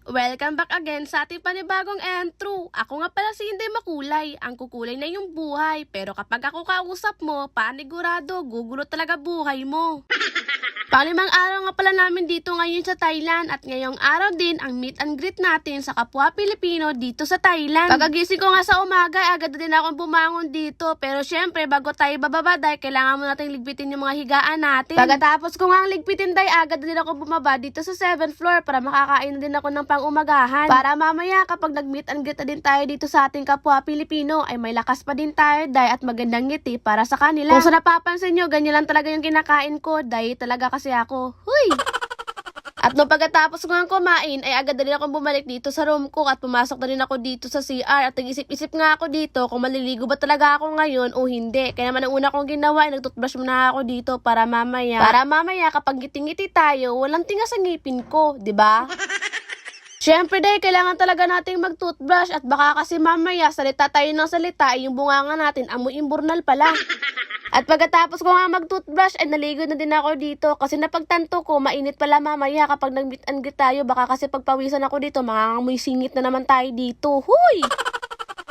Welcome back again sa ating panibagong intro. Ako nga pala si Hindi Makulay. Ang kukulay na yung buhay. Pero kapag ako kausap mo, panigurado, gugulo talaga buhay mo. Panglimang araw nga pala namin dito ngayon sa Thailand at ngayong araw din ang meet and greet natin sa kapwa Pilipino dito sa Thailand. Pagagising ko nga sa umaga, agad din akong bumangon dito. Pero syempre, bago tayo bababa, dahil kailangan mo natin ligpitin yung mga higaan natin. Pagkatapos ko nga ang ligpitin, dahil agad din ako bumaba dito sa 7th floor para makakain din ako ng pang-umagahan. Para mamaya kapag nag-meet and greet na din tayo dito sa ating kapwa Pilipino, ay may lakas pa din tayo dahil at magandang ngiti para sa kanila. Kung sa napapansin nyo, ganyan lang talaga yung kinakain ko dahil talaga kasi ako. Huy! At nung pagkatapos ko nga kumain, ay agad na rin akong bumalik dito sa room ko at pumasok na rin ako dito sa CR at nag-isip-isip nga ako dito kung maliligo ba talaga ako ngayon o hindi. Kaya naman ang una kong ginawa ay nag-toothbrush muna ako dito para mamaya kapag ngiti-ngiti tayo, walang tinga sa ngipin ko, 'di ba? Siyempre dahil kailangan talaga nating mag-toothbrush at baka kasi mamaya salita tayo ng salita ay yung bunganga natin amoy imburnal pala. At pagkatapos ko nga mag-toothbrush ay naligo na din ako dito kasi napagtanto ko mainit pala mamaya kapag nag-meet and greet tayo, baka kasi pagpawisan ako dito mangangamoy singit na naman tayo dito. Huy!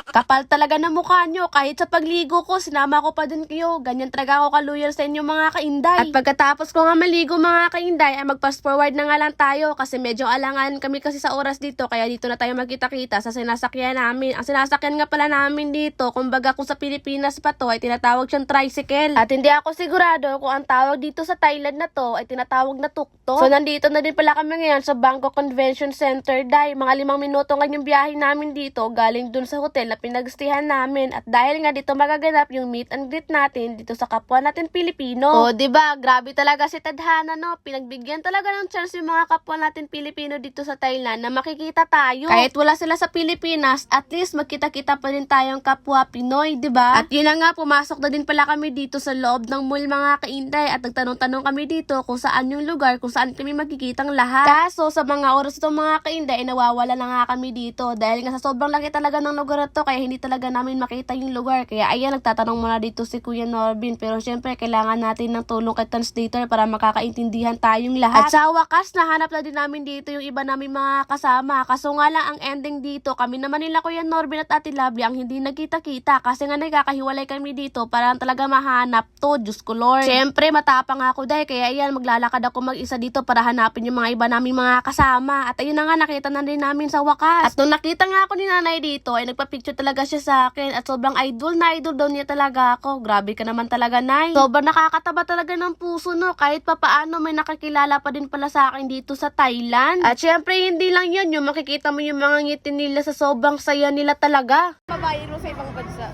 Kapal talaga na mukha nyo. Kahit sa pagligo ko, sinama ko pa din kayo. Ganyan talaga ako kaluyal sa inyo mga kainday. At pagkatapos ko nga maligo mga kainday, ay mag-fast forward na nga lang tayo. Kasi medyo alangan kami kasi sa oras dito. Kaya dito na tayo magkita-kita sa sinasakyan namin. Ang sinasakyan nga pala namin dito, kumbaga kung sa Pilipinas pa to, ay tinatawag siyang tricycle. At hindi ako sigurado kung ang tawag dito sa Thailand na to, ay tinatawag na tuktok. So nandito na din pala kami ngayon sa Bangkok Convention Center. Dahil mga 5 minuto nga yung biyahe namin dito, galing dun sa hotel na pinagstihan namin at dahil nga dito magaganap yung meet and greet natin dito sa kapwa natin Pilipino. O, diba? Grabe talaga si Tadhana, no? Pinagbigyan talaga ng chance yung mga kapwa natin Pilipino dito sa Thailand na makikita tayo. Kahit wala sila sa Pilipinas, at least magkita-kita pa rin tayong kapwa Pinoy, diba? At yun na nga, pumasok na din pala kami dito sa loob ng mall mga kainday at nagtanong-tanong kami dito kung saan yung lugar, kung saan kami magkikitang lahat. Kaso, sa mga oras itong mga kainday, nawawala na nga kami dito dahil nga sa sobrang laki talaga ng lugar na to, kaya hindi talaga namin makita yung lugar. Kaya ayan, nagtatanong muna dito si Kuya Norbin. Pero syempre, kailangan natin ng tulong kay translator para makakaintindihan tayong lahat. At sa wakas, nahanap na din namin dito yung iba namin mga kasama. Kaso nga lang, ang ending dito, kami naman nila Kuya Norbin at Ate Lovely ang hindi nagkita-kita. Kasi nga nagkakahiwalay kami dito para talaga mahanap to. Diyos ko Lord. Syempre, matapang ako dahil. Kaya ayan, maglalakad ako mag-isa dito para hanapin yung mga iba namin mga kasama. At ayun na nga, nakita na din namin sa wakas. At nung nakita nga ako ni nanay dito, ay nagpa-picture talaga siya sa akin at sobrang idol na idol daw niya talaga ako. Grabe ka naman talaga, Nay. Sobrang nakakataba talaga ng puso, no? Kahit papaano may nakakilala pa din pala sa akin dito sa Thailand. At syempre, hindi lang yun. Yung makikita mo yung mga ngiti nila sa sobrang saya nila talaga. Babae ro sa ibang bansa.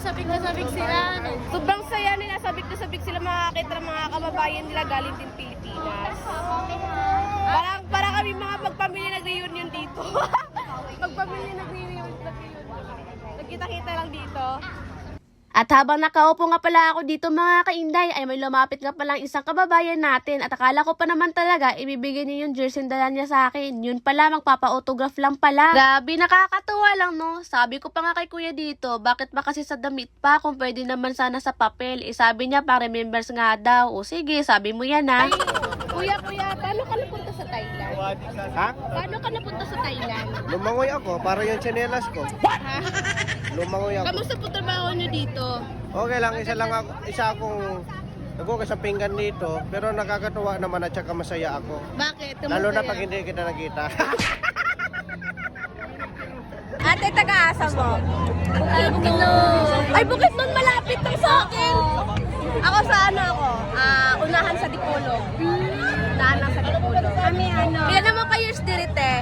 Sabik na sabik sila. Sobrang saya nila. Sabik na sabik sila makakita ng mga kababayan nila galing din Pilipinas. Para kami mga magpamilya nag-reunion dito. Magpamilya nag-reunion. Nagkita-kita lang dito. At habang nakaupo nga pala ako dito mga kainday, ay may lumapit nga palang isang kababayan natin at akala ko pa naman talaga ibibigay niya yung jersey dala niya sa akin. Yun pala, magpapa-autograph lang pala. Grabe, nakakatuwa lang, no? Sabi ko pa nga kay kuya dito, bakit ba kasi sa damit pa kung pwede naman sana sa papel? Sabi niya para remembers nga daw. O sige, sabi mo yan ha. Kuya, paano ka napunta sa Thailand? Ha? Paano ka napunta sa Thailand? Lumangoy ako, para yung tsinelas ko. Ha? Lumangoy ako. Kamusta po trabaho niyo dito? Okay lang, isa akong nagkukas sa pinggan dito, pero nakakatuwa naman at saka masaya ako. Bakit? Lalo na pag hindi kita nakita. Ate, taga-asa mo? Ay, Bukidnon, malapit lang sa akin. Ako sa ano ako? Unahan sa Dipolog. Unahan lang sa Dipolog. Kami ano? Ilan naman kayo dirite?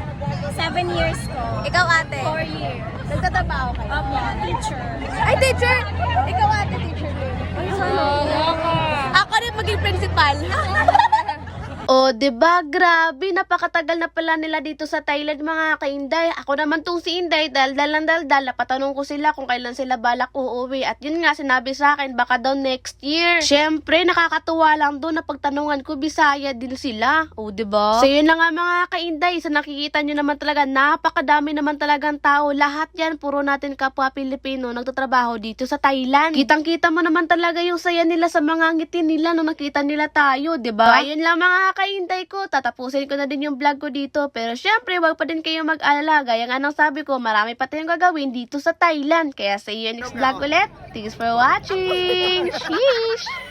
7 years ko. Ikaw ate? 4 years. Nagtatrabaho kayo? Opo, teacher. Ay, teacher! Ikaw ate, teacher din. Ay, sana. Ako rin maging principal. O, diba? Grabe, napakatagal na pala nila dito sa Thailand mga kainday. Ako naman tong si Inday, daldal napatanong ko sila kung kailan sila balak uuwi. At yun nga, sinabi sa akin, baka daw next year. Syempre, nakakatuwa lang doon na pagtanungan ko, Bisaya din sila. O, diba? So, yun na nga mga kainday, sa nakikita nyo naman talaga, napakadami naman talagang tao. Lahat yan, puro natin kapwa Pilipino, nagtatrabaho dito sa Thailand. Kitang-kita mo naman talaga yung saya nila sa mga ngiti nila nung nakita nila tayo, diba? So, ayun lang mga kainday ko, tatapusin ko na din yung vlog ko dito. Pero syempre, wag pa din kayo mag-alala. Gaya nga ng sabi ko, marami pa tayong gagawin dito sa Thailand. Kaya see you next vlog ulit. Thanks for watching. Sheesh!